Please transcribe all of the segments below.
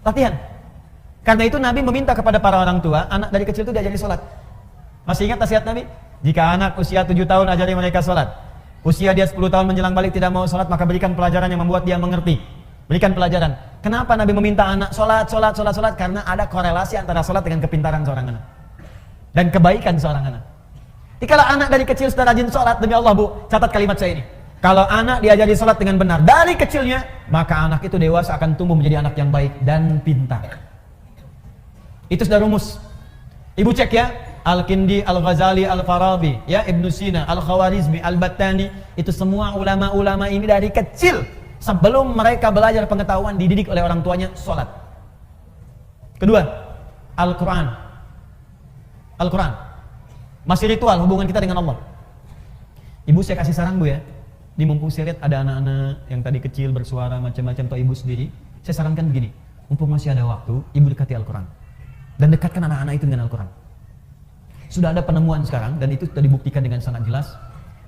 Latihan. Karena itu Nabi meminta kepada para orang tua, anak dari kecil itu diajari sholat. Masih ingat nasihat Nabi? Jika anak usia 7 tahun ajari mereka sholat. Usia dia 10 tahun menjelang balik tidak mau sholat, maka berikan pelajaran yang membuat dia mengerti. Berikan pelajaran. Kenapa Nabi meminta anak sholat? Karena ada korelasi antara sholat dengan kepintaran seorang anak. Dan kebaikan seorang anak. Jadi kalau anak dari kecil sudah rajin sholat, demi Allah Bu, catat kalimat saya ini. Kalau anak diajari sholat dengan benar dari kecilnya, maka anak itu dewasa akan tumbuh menjadi anak yang baik dan pintar. Itu sudah rumus. Ibu cek ya, Al-Kindi, Al-Ghazali, Al-Farabi, ya, Ibnu Sina, Al-Khawarizmi, Al-Battani, itu semua ulama-ulama ini dari kecil sebelum mereka belajar pengetahuan dididik oleh orang tuanya sholat. Kedua, Al-Quran. Al-Quran masih ritual hubungan kita dengan Allah. Ibu saya kasih saran Bu ya, di mumpung saya lihat ada anak-anak yang tadi kecil bersuara macam-macam atau ibu sendiri, saya sarankan begini, mumpung masih ada waktu, ibu dekati Al-Quran dan dekatkan anak-anak itu dengan Al-Quran. Sudah ada penemuan sekarang dan itu sudah dibuktikan dengan sangat jelas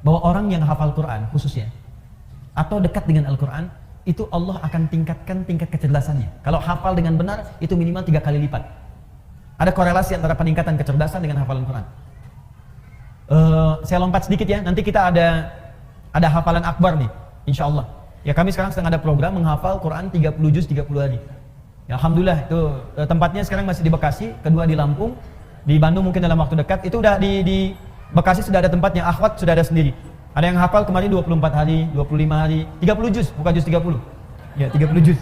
bahwa orang yang hafal Quran khususnya atau dekat dengan Al-Quran, itu Allah akan tingkatkan tingkat kecerdasannya. Kalau hafal dengan benar, itu minimal 3 kali lipat. Ada korelasi antara peningkatan kecerdasan dengan hafalan Quran. Saya lompat sedikit ya, nanti kita ada hafalan akbar nih, insya Allah. Ya kami sekarang sedang ada program menghafal Quran 30 juz 30 hari. Ya, Alhamdulillah itu tempatnya sekarang masih di Bekasi, kedua di Lampung, di Bandung mungkin dalam waktu dekat. Itu udah di Bekasi sudah ada tempatnya, akhwat sudah ada sendiri. Ada yang hafal kemarin 24 hari, 25 hari, 30 juz, bukan juz 30. Ya, 30 juz.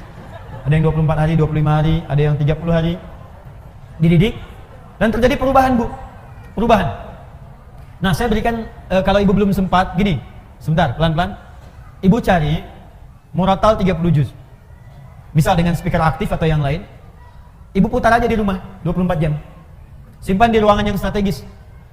Ada yang 24 hari, 25 hari, ada yang 30 hari. Dididik dan terjadi perubahan Bu. Perubahan. Nah, saya berikan kalau ibu belum sempat, gini. Sebentar, pelan-pelan. Ibu cari Muratal 30 juz. Misal dengan speaker aktif atau yang lain. Ibu putar aja di rumah 24 jam. Simpan di ruangan yang strategis.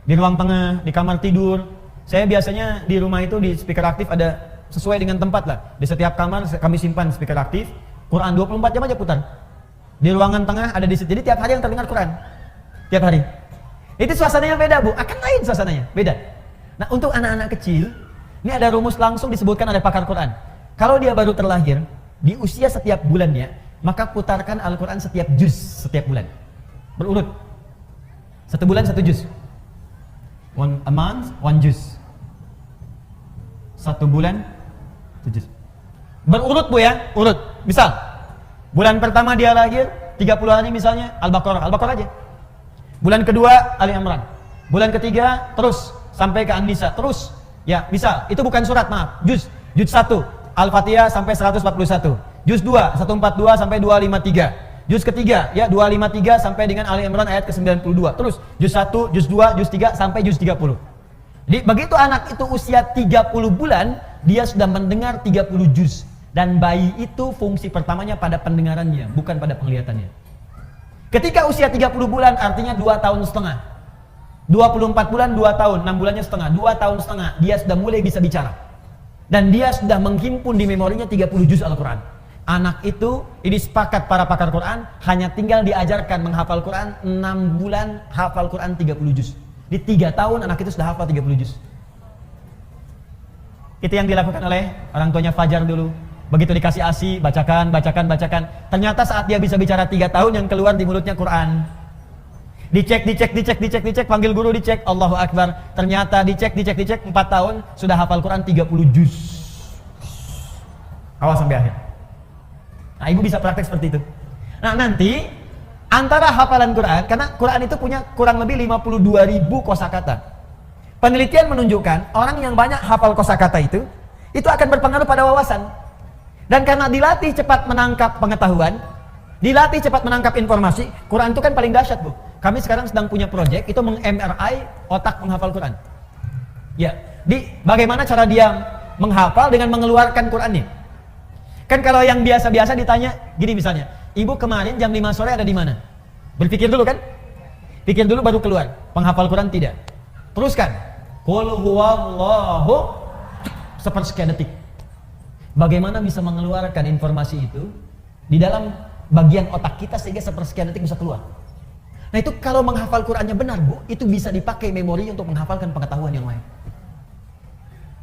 Di ruang tengah, di kamar tidur. Saya biasanya di rumah itu di speaker aktif ada sesuai dengan tempat lah. Di setiap kamar kami simpan speaker aktif. Quran 24 jam aja putar. Di ruangan tengah ada di situ. Jadi tiap hari yang terdengar Quran. Tiap hari. Itu suasananya beda Bu. Akan lain suasananya. Beda. Nah untuk anak-anak kecil, ini ada rumus langsung disebutkan oleh pakar Quran. Kalau dia baru terlahir, di usia setiap bulannya, maka putarkan Al-Quran setiap juz setiap bulan. Berurut. 1 bulan 1 juz. A month, 1 juz. 1 bulan 1 juz. Berurut Bu ya, urut. Misal, bulan pertama dia lahir 30 hari misalnya Al-Baqarah aja. Bulan kedua Ali Imran. Bulan ketiga terus sampai ke An-Nisa terus. Ya, misal itu bukan surat, maaf. Juz 1 Al-Fatihah sampai 141. Juz 2 142 sampai 253. Juz ketiga ya 253 sampai dengan Ali Imran ayat ke-92. Terus juz 1, juz 2, juz 3 sampai juz 30. Jadi begitu anak itu usia 30 bulan, dia sudah mendengar 30 juz. Dan bayi itu fungsi pertamanya pada pendengarannya, bukan pada penglihatannya. Ketika usia 30 bulan artinya 2 tahun setengah. 24 bulan 2 tahun, 6 bulannya setengah, 2 tahun setengah, dia sudah mulai bisa bicara. Dan dia sudah menghimpun di memorinya 30 juz Al-Quran. Anak itu, ini sepakat para pakar Quran, hanya tinggal diajarkan menghafal Quran 6 bulan, hafal Quran 30 juz. Di 3 tahun anak itu sudah hafal 30 juz. Itu yang dilakukan oleh orang tuanya Fajar dulu. Begitu dikasih ASI, bacakan. Ternyata saat dia bisa bicara 3 tahun yang keluar di mulutnya Quran. Dicek, panggil guru dicek, Allahu Akbar. Ternyata dicek, 4 tahun sudah hafal Quran 30 juz. Awas sampai akhir. Nah, ibu bisa praktek seperti itu. Nah, nanti antara hafalan Quran, karena Quran itu punya kurang lebih 52.000 kosakata. Penelitian menunjukkan orang yang banyak hafal kosakata itu akan berpengaruh pada wawasan. Dan karena dilatih cepat menangkap pengetahuan, dilatih cepat menangkap informasi, Quran itu kan paling dahsyat Bu. Kami sekarang sedang punya proyek itu meng-MRI otak penghafal Quran. Ya, bagaimana cara dia menghafal dengan mengeluarkan Qurannya. Kan kalau yang biasa-biasa ditanya gini misalnya, ibu kemarin jam 5 sore ada di mana? Berpikir dulu kan? Pikir dulu baru keluar. Penghafal Quran tidak. Teruskan. Qul huwallahu sepersekian detik. Bagaimana bisa mengeluarkan informasi itu di dalam bagian otak kita sehingga sepersekian detik bisa keluar. Nah itu kalau menghafal Qurannya benar Bu, itu bisa dipakai memori untuk menghafalkan pengetahuan yang lain.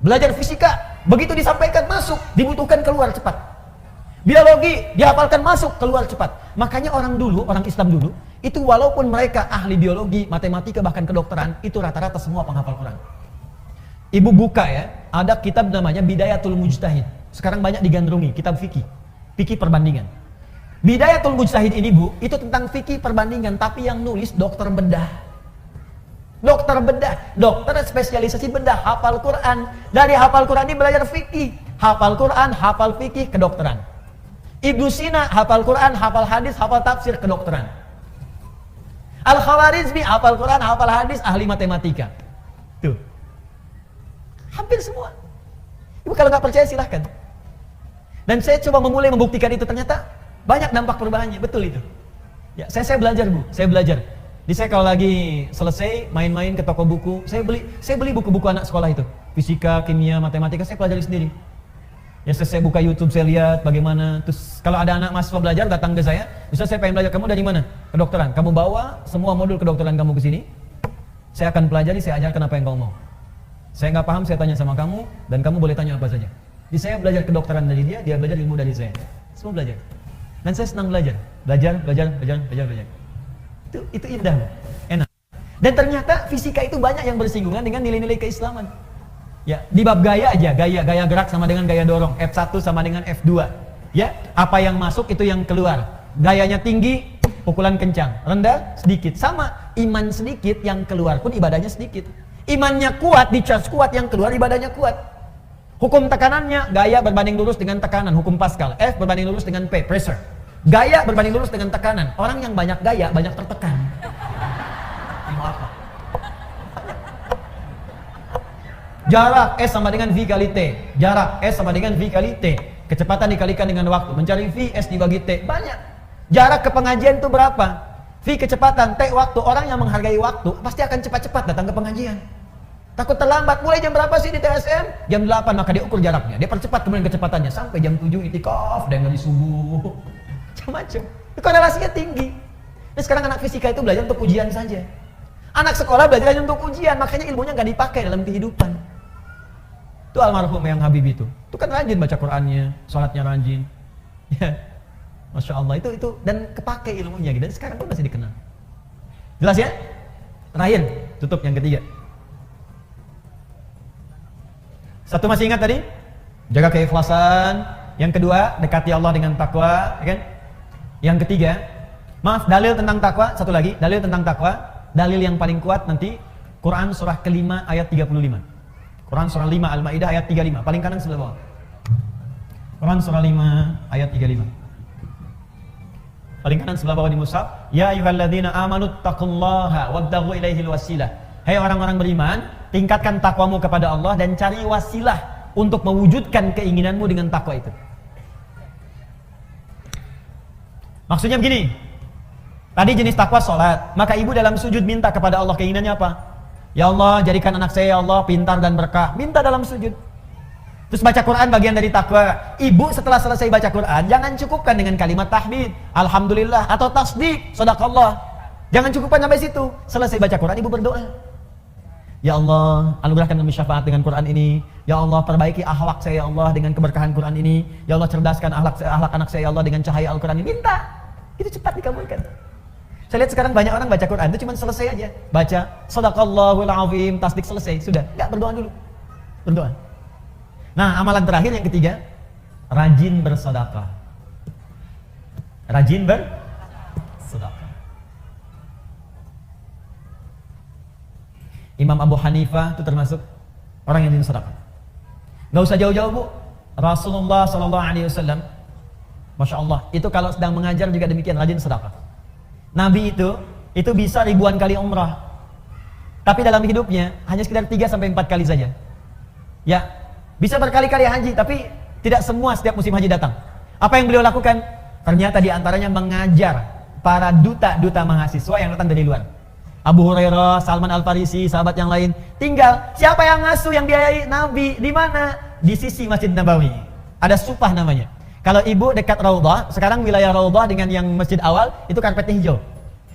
Belajar fisika, begitu disampaikan masuk, dibutuhkan keluar cepat. Biologi dihafalkan masuk, keluar cepat. Makanya orang dulu, orang Islam dulu, itu walaupun mereka ahli biologi, matematika, bahkan kedokteran, itu rata-rata semua penghafal Quran. Ibu buka ya, ada kitab namanya Bidayatul Mujtahid. Sekarang banyak digandrungi, kitab fikih. Fikih perbandingan. Bidayatul Mujtahid ini Bu, itu tentang fikih perbandingan, tapi yang nulis dokter bedah. Dokter bedah, dokter spesialisasi bedah, hafal Quran. Dari hafal Quran ini belajar fikih. Hafal Quran, hafal fikih, kedokteran. Ibnu Sina hafal Quran, hafal hadis, hafal tafsir, kedokteran. Al-Khawarizmi hafal Quran, hafal hadis, ahli matematika. Tuh. Hampir semua. Ibu kalau nggak percaya silahkan. Dan saya coba memulai membuktikan itu, ternyata banyak dampak perubahannya, betul itu. Ya, saya belajar Bu, saya belajar. Jadi saya kalau lagi selesai main-main ke toko buku, saya beli buku-buku anak sekolah itu. Fisika, kimia, matematika, saya pelajari sendiri. Ya saya buka YouTube, saya lihat bagaimana. Terus kalau ada anak mahasiswa belajar datang ke saya, bisa saya pengen belajar, kamu dari mana? Kedokteran. Kamu bawa semua modul kedokteran kamu ke sini. Saya akan pelajari, saya ajarkan apa yang kamu mau. Saya nggak paham, saya tanya sama kamu, dan kamu boleh tanya apa saja. Jadi saya belajar kedokteran dari dia belajar ilmu dari saya. Semua belajar. Dan saya senang belajar. Belajar. Itu indah, enak. Dan ternyata fisika itu banyak yang bersinggungan dengan nilai-nilai keislaman. Ya, di bab gaya aja, gaya gerak sama dengan gaya dorong, F1 sama dengan F2. Ya, apa yang masuk itu yang keluar. Gayanya tinggi, pukulan kencang, rendah sedikit. Sama, iman sedikit yang keluar pun ibadahnya sedikit. Imannya kuat, di-charge kuat, yang keluar ibadahnya kuat. Hukum tekanannya, gaya berbanding lurus dengan tekanan, hukum Pascal. F berbanding lurus dengan P, pressure. Gaya berbanding lurus dengan tekanan. Orang yang banyak gaya, banyak tertekan. Mau apa? Jarak S sama dengan V kali T. Jarak S sama dengan V kali T. Kecepatan dikalikan dengan waktu. Mencari V, S dibagi T. Banyak. Jarak ke pengajian itu berapa? V kecepatan, T waktu. Orang yang menghargai waktu pasti akan cepat-cepat datang ke pengajian. Takut terlambat. Mulai jam berapa sih di TSM? Jam 8, maka dia ukur jaraknya. Dia percepat kemudian kecepatannya. Sampai jam 7 itikaf, dan dari subuh. Macam-macam. Korelasinya tinggi. Nah, sekarang anak fisika itu belajar untuk ujian saja. Anak sekolah belajar hanya untuk ujian. Makanya ilmunya nggak dipakai dalam kehidupan. Itu almarhum yang Habib itu kan rajin baca Qurannya, sholatnya rajin. Ya, Masya Allah itu dan kepake ilmunya gitu. Dan sekarang pun masih dikenal. Jelas ya? Terakhir, tutup yang ketiga. Satu masih ingat tadi? Jaga keikhlasan. Yang kedua, dekati Allah dengan takwa, ya kan? Yang ketiga, maaf, dalil tentang takwa, satu lagi, dalil tentang takwa, dalil yang paling kuat nanti Quran surah ke-5 ayat 35. Quran surah 5 Al-Maidah ayat 35, paling kanan sebelah bawah. Quran surah 5 ayat 35. Paling kanan sebelah bawah di mushaf, ya ayyuhalladzina amanu taqullaha wabtaghu ilaihil wasilah. Hai orang-orang beriman, tingkatkan takwamu kepada Allah dan cari wasilah untuk mewujudkan keinginanmu dengan takwa itu. Maksudnya begini. Tadi jenis takwa salat, maka ibu dalam sujud minta kepada Allah keinginannya apa? Ya Allah, jadikan anak saya ya Allah pintar dan berkah. Minta dalam sujud. Terus baca Quran bagian dari takwa. Ibu setelah selesai baca Quran, jangan cukupkan dengan kalimat tahmid, alhamdulillah atau tasdik, shadaqallah. Jangan cukupkan sampai situ. Selesai baca Quran, ibu berdoa. Ya Allah, anugerahkan kami syafaat dengan Quran ini. Ya Allah, perbaiki akhlak saya ya Allah dengan keberkahan Quran ini. Ya Allah, cerdaskan akhlak anak saya ya Allah dengan cahaya Al-Quran ini. Minta. Itu cepat dikabulkan. Saya lihat sekarang banyak orang baca Quran itu cuma selesai aja. Baca shadaqallahul azim, tasdik, selesai, sudah. Enggak, berdoa dulu. Berdoa. Nah, amalan terakhir yang ketiga, rajin bersedekah. Rajin bersedekah. Imam Abu Hanifah itu termasuk orang yang rajin sedekah. Enggak usah jauh-jauh, Bu. Rasulullah SAW, Masya Allah, itu kalau sedang mengajar juga demikian, rajin sedekah. Nabi itu bisa ribuan kali umrah. Tapi dalam hidupnya hanya sekitar 3-4 kali saja. Ya, bisa berkali-kali haji, tapi tidak semua setiap musim haji datang. Apa yang beliau lakukan? Ternyata diantaranya mengajar para duta-duta mahasiswa yang datang dari luar. Abu Hurairah, Salman Al-Farisi, sahabat yang lain. Tinggal, siapa yang ngasuh, yang biayai? Nabi. Di mana? Di sisi Masjid Nabawi. Ada supah namanya. Kalau ibu dekat Raudhah, sekarang wilayah Raudhah dengan yang masjid awal, itu karpetnya hijau.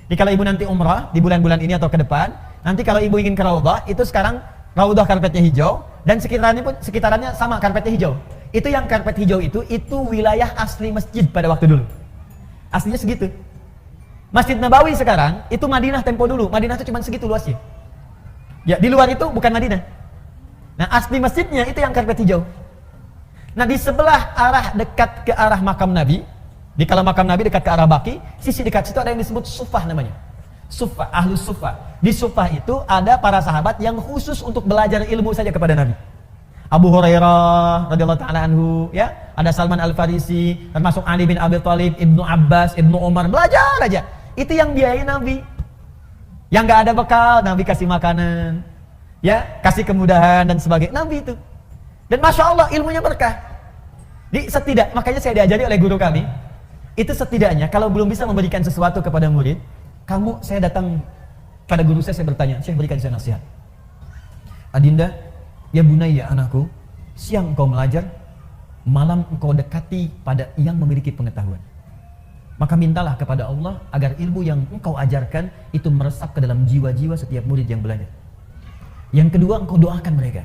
Jadi kalau ibu nanti umrah, di bulan-bulan ini atau ke depan, nanti kalau ibu ingin ke Raudhah, itu sekarang Raudhah karpetnya hijau, dan sekitarannya sama karpetnya hijau. Itu yang karpet hijau itu wilayah asli masjid pada waktu dulu. Aslinya segitu. Masjid Nabawi sekarang itu Madinah tempo dulu. Madinah itu cuma segitu luasnya. Ya, di luar itu bukan Madinah. Nah, asli masjidnya itu yang karpet hijau. Nah, di sebelah arah dekat ke arah makam Nabi, di kalau makam Nabi dekat ke arah Baqi, sisi dekat situ ada yang disebut Sufah namanya. Sufah, Ahlus Sufah. Di Sufah itu ada para sahabat yang khusus untuk belajar ilmu saja kepada Nabi. Abu Hurairah radhiyallahu taala anhu, ya, ada Salman Al-Farisi, termasuk Ali bin Abi Thalib, Ibnu Abbas, Ibnu Umar, belajar aja. Itu yang biayain Nabi. Yang nggak ada bekal, Nabi kasih makanan, ya, kasih kemudahan dan sebagainya. Nabi itu. Dan masya Allah ilmunya berkah. Makanya saya diajari oleh guru kami, itu setidaknya kalau belum bisa memberikan sesuatu kepada murid, saya datang pada guru saya bertanya, saya berikan saya nasihat. Adinda, ya bunayya anakku, siang engkau belajar, malam engkau dekati pada yang memiliki pengetahuan. Maka mintalah kepada Allah agar ilmu yang engkau ajarkan itu meresap ke dalam jiwa-jiwa setiap murid yang belajar. Yang kedua, engkau doakan mereka.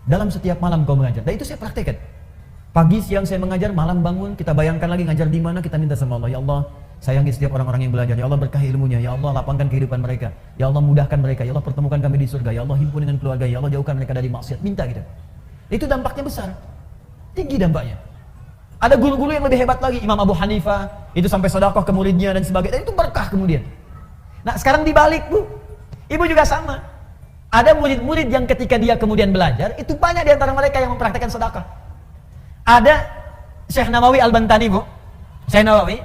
Dalam setiap malam engkau mengajar. Dan itu saya praktekkan. Pagi, siang saya mengajar, malam bangun, kita bayangkan lagi ngajar di mana, kita minta sama Allah, ya Allah, sayangi setiap orang-orang yang belajar. Ya Allah, berkahi ilmunya. Ya Allah, lapangkan kehidupan mereka. Ya Allah, mudahkan mereka. Ya Allah, pertemukan kami di surga. Ya Allah, himpun dengan keluarga. Ya Allah, jauhkan mereka dari maksiat. Minta gitu. Itu dampaknya besar. Tinggi dampaknya. Ada guru-guru yang lebih hebat lagi. Imam Abu Hanifah, itu sampai sedekah ke muridnya dan sebagainya. Dan itu berkah kemudian. Nah, sekarang dibalik, Bu. Ibu juga sama. Ada murid-murid yang ketika dia kemudian belajar, itu banyak di antara mereka yang mempraktekkan sedekah. Ada Syekh Nawawi Al-Bantani, Bu. Syekh Nawawi,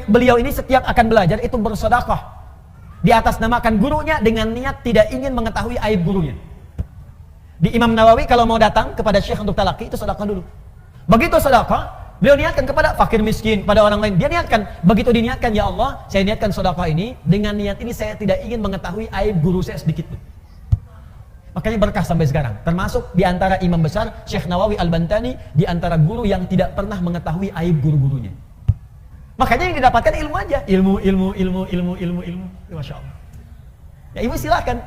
beliau ini setiap akan belajar itu bersedekah di atas namakan gurunya dengan niat tidak ingin mengetahui aib gurunya. Di Imam Nawawi kalau mau datang kepada Syekh untuk talaqi itu sedekah dulu. Begitu sedekah, beliau niatkan kepada fakir miskin, pada orang lain. Dia niatkan, begitu diniatkan, ya Allah, saya niatkan sedekah ini, dengan niat ini saya tidak ingin mengetahui aib guru saya sedikit pun. Makanya berkah sampai sekarang. Termasuk di antara imam besar Syekh Nawawi Al-Bantani, di antara guru yang tidak pernah mengetahui aib guru-gurunya. Makanya yang didapatkan ilmu aja, ilmu. Masya Allah. Ya ibu silakan.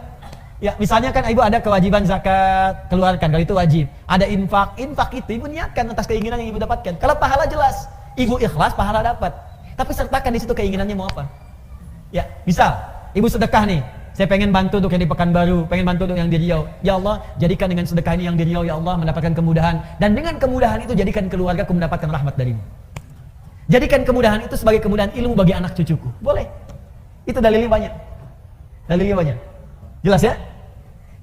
Ya misalnya kan ibu ada kewajiban zakat, keluarkan, kalau itu wajib. Ada infak itu ibu niatkan atas keinginan yang ibu dapatkan. Kalau pahala jelas, ibu ikhlas pahala dapat. Tapi sertakan di situ keinginannya mau apa. Ya misal ibu sedekah nih, saya pengen bantu untuk yang di Pekanbaru, pengen bantu untuk yang di Riau. Ya Allah, jadikan dengan sedekah ini yang di Riau, ya Allah, mendapatkan kemudahan. Dan dengan kemudahan itu jadikan keluargaku mendapatkan rahmat darimu. Jadikan kemudahan itu sebagai kemudahan ilmu bagi anak cucuku. Boleh. Itu dalilnya banyak. Jelas ya?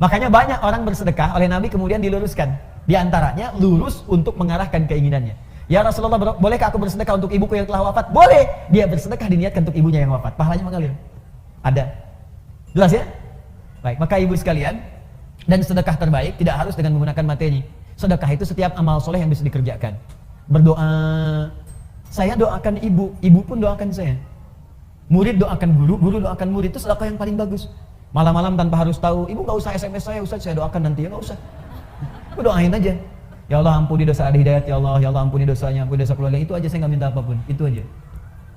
Makanya banyak orang bersedekah oleh Nabi kemudian diluruskan. Di antaranya lurus untuk mengarahkan keinginannya. Ya Rasulullah, bolehkah aku bersedekah untuk ibuku yang telah wafat? Boleh. Dia bersedekah diniatkan untuk ibunya yang wafat. Pahalanya mengalir. Ada. Jelas ya? Baik, maka ibu sekalian, dan sedekah terbaik tidak harus dengan menggunakan materi. Sedekah itu setiap amal soleh yang bisa dikerjakan. Berdoa, saya doakan ibu pun doakan saya. Murid doakan guru, guru doakan murid, itu sedekah yang paling bagus. Malam-malam tanpa harus tahu, ibu gak usah SMS saya, Ustaz, saya doakan nanti, ya gak usah. Ibu doain aja. Ya Allah ampuni dosa Adi Hidayat, ya Allah ampuni dosanya, ampuni dosa keluarga, itu aja saya gak minta apapun, itu aja.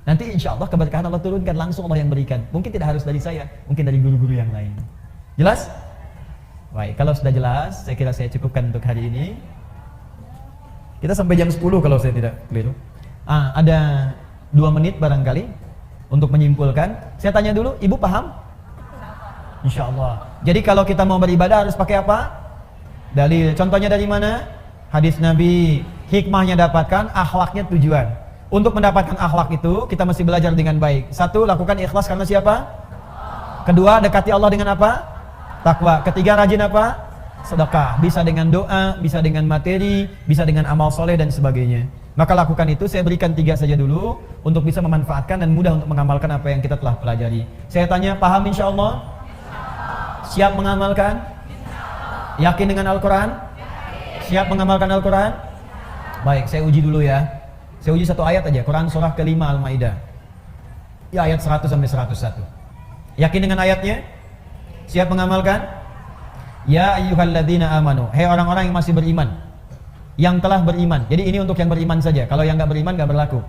Nanti insya Allah keberkahan Allah turunkan, langsung Allah yang berikan. Mungkin tidak harus dari saya, mungkin dari guru-guru yang lain. Jelas? Baik, kalau sudah jelas, saya kira saya cukupkan untuk hari ini. Kita sampai jam 10 kalau saya tidak keliru. Ada 2 menit barangkali untuk menyimpulkan. Saya tanya dulu, ibu paham? Insya Allah. Jadi kalau kita mau beribadah harus pakai apa? Dalil. Contohnya dari mana? Hadis Nabi. Hikmahnya dapatkan, akhlaknya tujuan. Untuk mendapatkan akhlak itu, kita mesti belajar dengan baik. 1, lakukan ikhlas karena siapa? Kedua, dekati Allah dengan apa? Takwa. Ketiga, rajin apa? Sedekah. Bisa dengan doa, bisa dengan materi, bisa dengan amal soleh dan sebagainya. Maka lakukan itu, saya berikan 3 saja dulu untuk bisa memanfaatkan dan mudah untuk mengamalkan apa yang kita telah pelajari. Saya tanya, paham insya Allah? Siap mengamalkan? Yakin dengan Al-Quran? Siap mengamalkan Al-Quran? Baik, saya uji dulu ya. Saya uji 1 ayat aja, Quran surah ke-5 Al-Maidah. Ya ayat 100 sampai 101. Yakin dengan ayatnya? Siap mengamalkan? Ya ayyuhalladzina amanu. Hei orang-orang yang masih beriman, yang telah beriman. Jadi ini untuk yang beriman saja. Kalau yang enggak beriman enggak berlaku.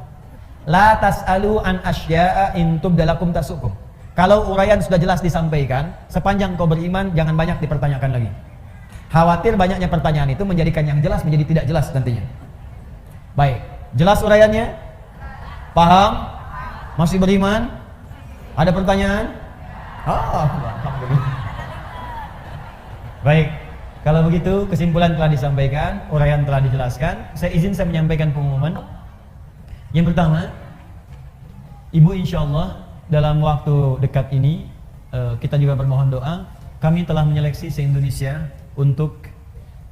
La tas'alu an asya'a in tubdalakum tasukum. Kalau uraian sudah jelas disampaikan, sepanjang kau beriman jangan banyak dipertanyakan lagi. Khawatir banyaknya pertanyaan itu menjadikan yang jelas menjadi tidak jelas nantinya. Baik, jelas uraiannya? Paham? Masih beriman? Ada pertanyaan? Oh, alhamdulillah. Baik, kalau begitu kesimpulan telah disampaikan, uraian telah dijelaskan. Saya menyampaikan pengumuman. Yang pertama, Ibu insya Allah dalam waktu dekat ini kita juga bermohon doa. Kami telah menyeleksi se-Indonesia untuk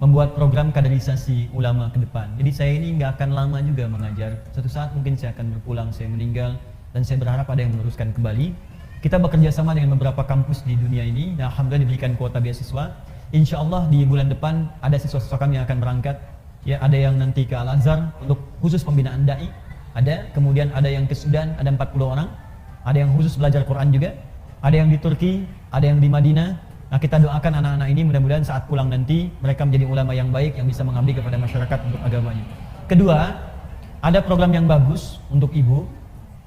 membuat program kaderisasi ulama ke depan. Jadi saya ini nggak akan lama juga mengajar. Suatu saat mungkin saya akan berpulang, saya meninggal, dan saya berharap ada yang meneruskan kembali. Kita bekerja sama dengan beberapa kampus di dunia ini. Nah, alhamdulillah diberikan kuota beasiswa. Insya Allah di bulan depan ada siswa-siswa kami yang akan berangkat. Ya, ada yang nanti ke Al-Azhar untuk khusus pembinaan dai. Ada, kemudian ada yang ke Sudan, ada 40 orang. Ada yang khusus belajar Quran juga. Ada yang di Turki, ada yang di Madinah. Nah, kita doakan anak-anak ini mudah-mudahan saat pulang nanti mereka menjadi ulama yang baik yang bisa mengabdi kepada masyarakat untuk agamanya. Kedua, ada program yang bagus untuk ibu,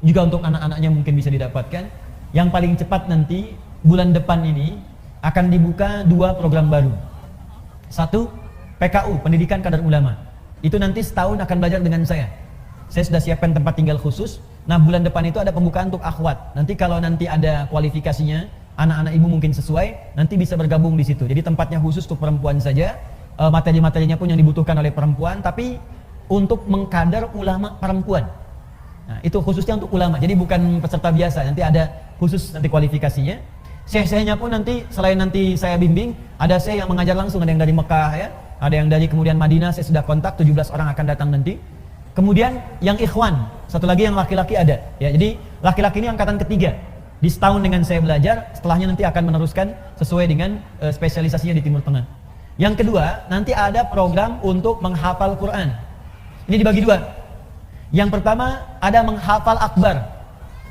juga untuk anak-anaknya mungkin bisa didapatkan. Yang paling cepat nanti bulan depan ini akan dibuka 2 program baru. 1, PKU, Pendidikan Kadar Ulama. Itu nanti setahun akan belajar dengan saya. Saya sudah siapkan tempat tinggal khusus. Nah, bulan depan itu ada pembukaan untuk akhwat. Nanti kalau nanti ada kualifikasinya, anak-anak ibu mungkin sesuai, nanti bisa bergabung di situ. Jadi tempatnya khusus untuk perempuan saja, materi-materinya pun yang dibutuhkan oleh perempuan, tapi untuk mengkadar ulama perempuan. Nah, itu khususnya untuk ulama. Jadi bukan peserta biasa. Nanti ada khusus nanti kualifikasinya. Syekh-syekhnya pun nanti selain nanti saya bimbing, ada syekh yang mengajar langsung, ada yang dari Mekah ya, ada yang dari kemudian Madinah. Saya sudah kontak 17 orang akan datang nanti. Kemudian yang ikhwan, satu lagi yang laki-laki ada. Ya, jadi laki-laki ini angkatan ketiga. Di setahun dengan saya belajar, setelahnya nanti akan meneruskan sesuai dengan spesialisasinya di Timur Tengah. Yang kedua, nanti ada program untuk menghafal Quran. Ini dibagi 2. Yang pertama ada menghafal akbar,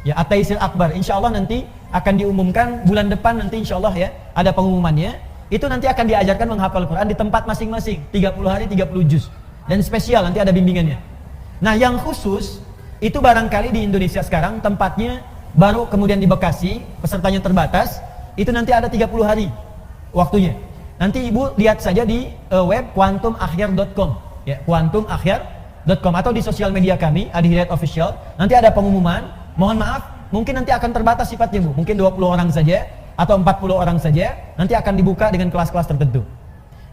ya At-Taisir Akbar. Insya Allah nanti akan diumumkan bulan depan nanti insya Allah ya, ada pengumumannya. Itu nanti akan diajarkan menghafal Quran di tempat masing-masing, 30 hari 30 juz. Dan spesial nanti ada bimbingannya. Nah, yang khusus itu barangkali di Indonesia sekarang tempatnya baru, kemudian di Bekasi pesertanya terbatas, itu nanti ada 30 hari waktunya. Nanti ibu lihat saja di web quantumakhyar.com ya, quantumakhyar.com, atau di sosial media kami Adi Hidayat Official. Nanti ada pengumuman. Mohon maaf, mungkin nanti akan terbatas sifatnya Bu, mungkin 20 orang saja atau 40 orang saja. Nanti akan dibuka dengan kelas-kelas tertentu.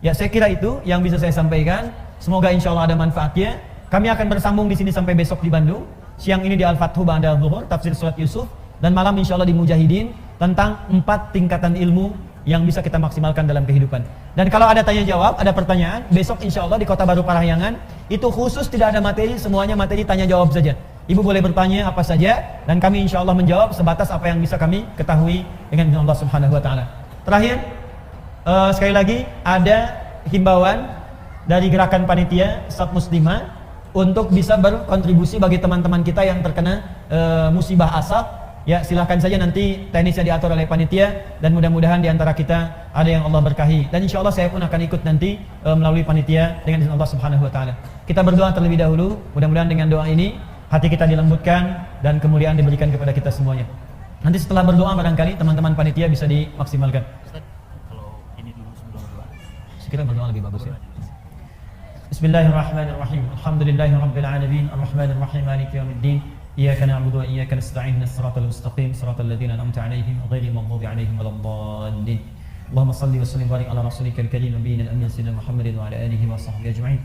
Ya, saya kira itu yang bisa saya sampaikan. Semoga insya Allah ada manfaatnya. Kami akan bersambung di sini sampai besok di Bandung. Siang ini di Al-Fathu Ba'da Zuhur, tafsir surat Yusuf, dan malam insya Allah di Mujahidin tentang 4 tingkatan ilmu yang bisa kita maksimalkan dalam kehidupan. Dan kalau ada tanya jawab, ada pertanyaan, besok insya Allah di Kota Baru Parahyangan itu khusus tidak ada materi, semuanya materi tanya jawab saja. Ibu boleh bertanya apa saja dan kami insya Allah menjawab sebatas apa yang bisa kami ketahui dengan Allah Subhanahu Wa Taala. Terakhir, sekali lagi ada himbauan dari gerakan panitia Sat Muslimah untuk bisa berkontribusi bagi teman-teman kita yang terkena musibah asap. Ya, silahkan saja nanti teknisnya diatur oleh panitia, dan mudah-mudahan diantara kita ada yang Allah berkahi. Dan insya Allah saya pun akan ikut nanti melalui panitia dengan izin Allah Subhanahu Wa Taala. Kita berdoa terlebih dahulu. Mudah-mudahan dengan doa ini hati kita dilembutkan dan kemuliaan diberikan kepada kita semuanya. Nanti setelah berdoa barangkali teman-teman panitia bisa dimaksimalkan. Ustaz, kalau ini dulu sebelum doa. Sekira berdoa lebih bagus ya. Bismillahirrahmanirrahim. Alhamdulillahirabbil alamin, arrahmanir rahim, maliki yaumiddin. Iyyaka na'budu wa iyyaka nasta'in, ihdinas mustaqim, siratal ladzina an'amta 'alaihim ghairil maghdubi 'alaihim waladdallin. Allahumma shalli wa sallim wa barik ala rasulika al-karim nabiyina al-amin sayyidina Muhammadin wa ala alihi wa sahbihi ajma'in.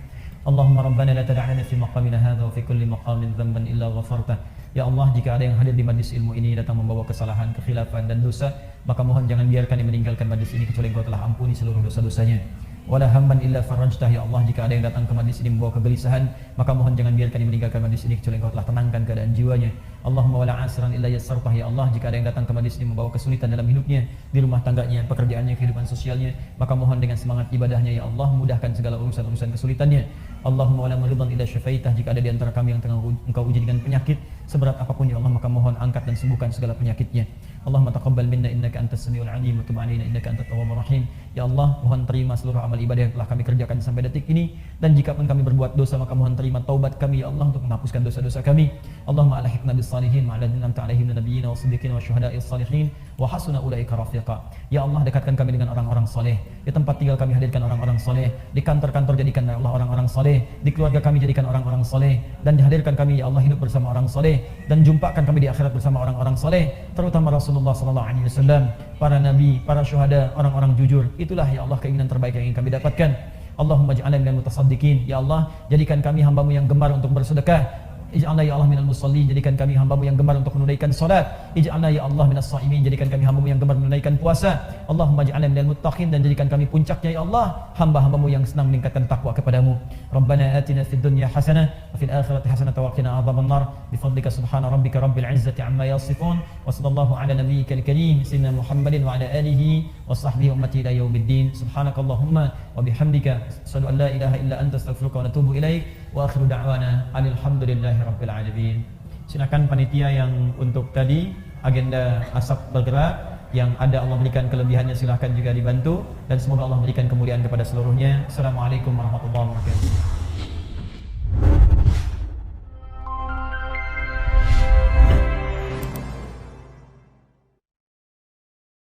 Allahumma rabbana la tad'a lana fi maqamina hadha wa fi kulli maqamin dhanban illa ghafartah. Ya Allah, jika ada yang hadir di majlis ilmu ini datang membawa kesalahan, kekhilafan dan dosa, maka mohon jangan biarkan dia meninggalkan majlis ini kecuali Engkau telah ampuni seluruh dosa-dosanya. Wala hamban illa farajtah. Ya Allah, jika ada yang datang ke majlis ini membawa kegelisahan, maka mohon jangan biarkan dia meninggalkan majlis ini kecuali Engkau telah tenangkan keadaan jiwanya. Allahumma wala asran illa yassartah. Ya Allah, jika ada yang datang ke majlis ini membawa kesulitan dalam hidupnya, di rumah tangganya, pekerjaannya, kehidupan sosialnya, maka mohon dengan semangat ibadahnya ya Allah mudahkan segala urusan-urusan kesulitannya. Allahumma wala maridan illa syafaitah. Jika ada di antara kami yang tengah Engkau uji dengan penyakit seberat apapun ya Allah, maka mohon angkat dan sembuhkan segala penyakitnya. Allahumma taqabbal minna innaka antas samiul alim wa tub 'alaina innaka antat tawwabur rahim. Ya Allah, mohon terima seluruh amal ibadah yang telah kami kerjakan sampai detik ini, dan jika pun kami berbuat dosa maka mohon terima taubat kami ya Allah untuk menghapuskan dosa-dosa kami. Allahumma alhiqna bis salihin wa 'ala an'amta 'alaihim min nabiyyin wa siddiqin wa syuhada'i salihin wa hasuna ulaika rafiqa. Ya Allah, dekatkan kami dengan orang-orang saleh, Di tempat tinggal kami hadirkan orang-orang soleh, di kantor-kantor jadikan ya Allah orang-orang soleh, di keluarga kami jadikan orang-orang soleh, dan dihadirkan kami ya Allah hidup bersama orang soleh, dan jumpakan kami di akhirat bersama orang-orang soleh, terutama Rasulullah SAW, para nabi, para syuhada, orang-orang jujur. Itulah ya Allah keinginan terbaik yang ingin kami dapatkan. Allahumma ja'alna minal mutasaddiqin. Ya Allah, jadikan kami hamba-Mu yang gemar untuk bersedekah. Ij'alna ya Allah minal musallin, jadikan kami hamba-Mu yang gemar untuk menunaikan salat. Ij'alna ya Allah minas shaimin, jadikan kami hamba-Mu yang gemar menunaikan puasa. Allahumma ja'alna minal muttaqin, dan jadikan kami puncaknya ya Allah hamba-hamba-Mu yang senang meningkatkan takwa kepadamu. Rabbana atina fid dunya hasanah wa fil akhirati hasanah wa qina adzabannar. Bi fadlika subhana rabbika rabbil izzati amma yasifun. Wa sallallahu ala nabiyyikal karim sayyidina Muhammadin wa ala alihi wa sahbihi ummati ila yaumiddin. Subhanakallahumma wa bihamdika asyhadu an la ilaha illa anta astaghfiruka wa atubu ilaik. Wa akhiru da'wana alhamdulillahi rabbil alamin. Silakan panitia yang untuk tadi agenda asap bergerak, yang ada Allah berikan kelebihannya silahkan juga dibantu, dan semoga Allah berikan kemuliaan kepada seluruhnya. Assalamualaikum warahmatullahi wabarakatuh.